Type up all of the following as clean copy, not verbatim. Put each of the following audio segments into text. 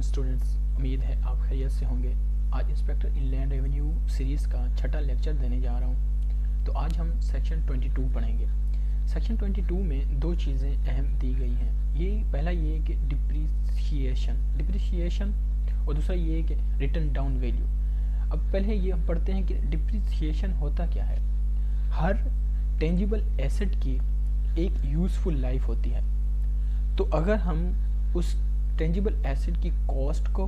Students, उम्मीद है आप खैरियत से होंगे। आज इंस्पेक्टर इनलैंड रेवेन्यू सीरीज़ का छठा लेक्चर देने जा रहा हूँ। तो आज हम सेक्शन 22 पढ़ेंगे। सेक्शन 22 में दो चीज़ें अहम दी गई हैं। पहला ये है कि डिप्रिसिएशन और दूसरा ये है कि रिटर्न डाउन वैल्यू। अब पहले ये हम पढ़ते हैं कि डिप्रिसिएशन होता क्या है। हर टेंजिबल एसेट की एक यूज़फुल लाइफ होती है। तो अगर हम उस टेंजिबल एसेट की कॉस्ट को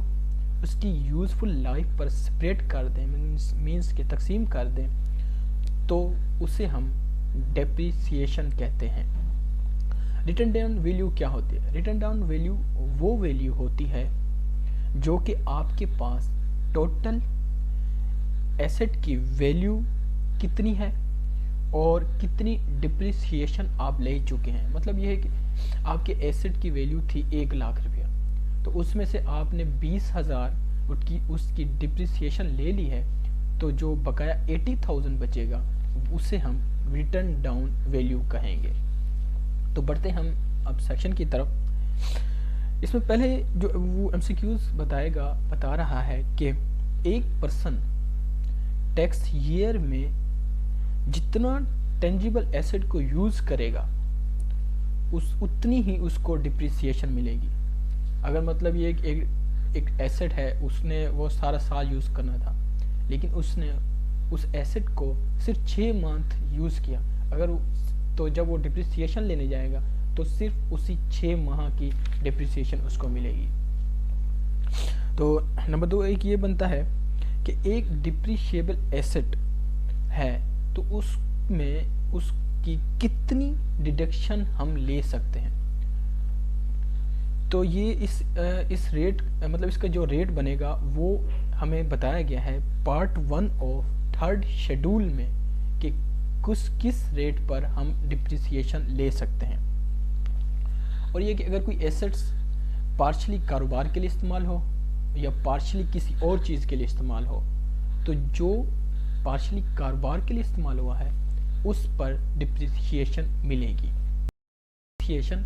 उसकी यूज़फुल लाइफ पर स्प्रेड कर दें, मीन्स के तकसीम कर दें, तो उसे हम डेप्रिसिएशन कहते हैं। रिटर्न डाउन वैल्यू क्या होती है? रिटर्न डाउन वैल्यू वो वैल्यू होती है जो कि आपके पास टोटल एसेट की वैल्यू कितनी है और कितनी डिप्रिसिएशन आप ले चुके हैं। मतलब ये है कि आपके एसेट की वैल्यू थी 1 लाख रुपया, तो उसमें से आपने 20,000 उसकी डिप्रिसिएशन ले ली है, तो जो बकाया 80,000 बचेगा उसे हम रिटर्न डाउन वैल्यू कहेंगे। तो बढ़ते हम अब सेक्शन की तरफ। इसमें पहले जो वो MCQs बता रहा है कि एक पर्सन टैक्स ईयर में जितना टेंजिबल एसेट को यूज़ करेगा उतनी ही उसको डिप्रिसिएशन मिलेगी। अगर मतलब ये एक एसेट है, उसने वो सारा साल यूज़ करना था, लेकिन उसने उस एसेट को सिर्फ 6 मंथ यूज़ किया, तो जब वो डिप्रिसिएशन लेने जाएगा तो सिर्फ उसी 6 माह की डिप्रिसिएशन उसको मिलेगी। तो नंबर 2 एक ये बनता है कि एक डिप्रिशिएबल एसेट है तो उसमें उसकी कितनी डिडक्शन हम ले सकते हैं। तो ये इस रेट मतलब इसका जो रेट बनेगा वो हमें बताया गया है पार्ट 1 ऑफ 3rd शेड्यूल में कि किस रेट पर हम डिप्रिसिएशन ले सकते हैं। और ये कि अगर कोई एसेट्स पार्शली कारोबार के लिए इस्तेमाल हो या पार्शली किसी और चीज़ के लिए इस्तेमाल हो, तो जो पार्शली कारोबार के लिए इस्तेमाल हुआ है उस पर डिप्रिसिएशन मिलेगी। डिप्रिसिएशन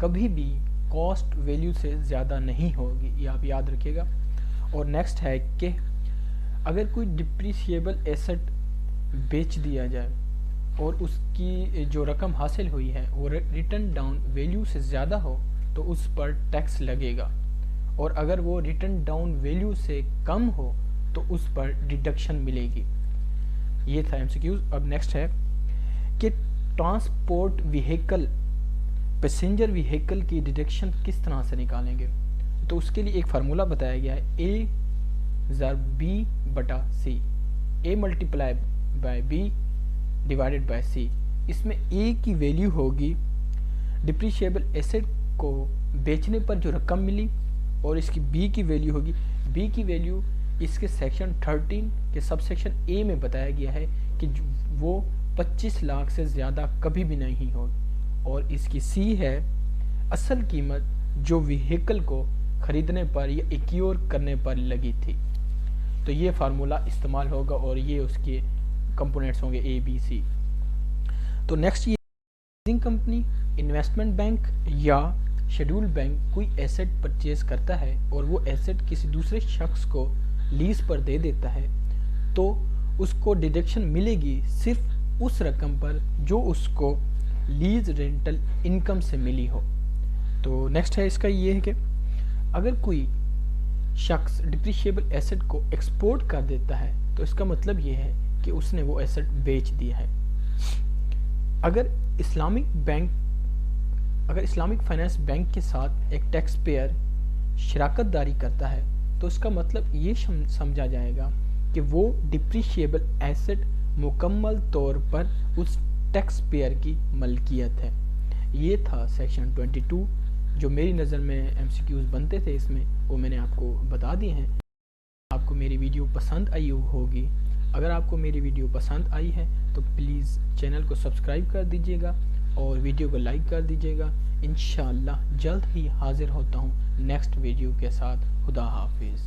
कभी भी कॉस्ट वैल्यू से ज़्यादा नहीं होगी, ये आप याद रखिएगा। और नेक्स्ट है कि अगर कोई डिप्रिसिएबल एसेट बेच दिया जाए और उसकी जो रकम हासिल हुई है वो रिटर्न डाउन वैल्यू से ज़्यादा हो तो उस पर टैक्स लगेगा, और अगर वो रिटर्न डाउन वैल्यू से कम हो तो उस पर डिडक्शन मिलेगी। ये था MCQs। अब नेक्स्ट है कि ट्रांसपोर्ट व्हीकल पैसेंजर व्हीकल की डिडक्शन किस तरह से निकालेंगे। तो उसके लिए एक फार्मूला बताया गया है A/B/C, A multiply by B divided by C। इसमें A की वैल्यू होगी डिप्रिशिएबल एसेट को बेचने पर जो रकम मिली, और इसकी B की वैल्यू होगी, B की वैल्यू इसके सेक्शन 13 के सब सेक्शन A में बताया गया है कि वो 25 लाख से ज़्यादा कभी भी नहीं हो, और इसकी C है असल कीमत जो व्हीकल को ख़रीदने पर या एक्योर करने पर लगी थी। तो ये फार्मूला इस्तेमाल होगा और ये उसके कंपोनेंट्स होंगे A, B, C। तो नेक्स्ट ये लीजिंग कंपनी, इन्वेस्टमेंट बैंक या शेड्यूल बैंक कोई एसेट परचेज करता है और वो एसेट किसी दूसरे शख्स को लीज पर दे देता है, तो उसको डिडक्शन मिलेगी सिर्फ उस रकम पर जो उसको लीज रेंटल इनकम से मिली हो। तो नेक्स्ट है इसका ये है कि अगर कोई शख्स डिप्रिशिएबल एसेट को एक्सपोर्ट कर देता है तो इसका मतलब ये है कि उसने वो एसेट बेच दिया है। अगर इस्लामिक फाइनेंस बैंक के साथ एक टैक्स पेयर शराकत दारी करता है तो इसका मतलब ये समझा जाएगा कि वो डिप्रिशिएबल एसेट मुकम्मल तौर पर उस टैक्स पेयर की मलकियत है। ये था सेक्शन 22 जो मेरी नज़र में MCQs बनते थे, इसमें वो मैंने आपको बता दिए हैं। आपको मेरी वीडियो पसंद आई होगी। अगर आपको मेरी वीडियो पसंद आई है तो प्लीज़ चैनल को सब्सक्राइब कर दीजिएगा और वीडियो को लाइक कर दीजिएगा। इंशाअल्लाह जल्द ही हाजिर होता हूँ नेक्स्ट वीडियो के साथ। खुदा हाफिज़।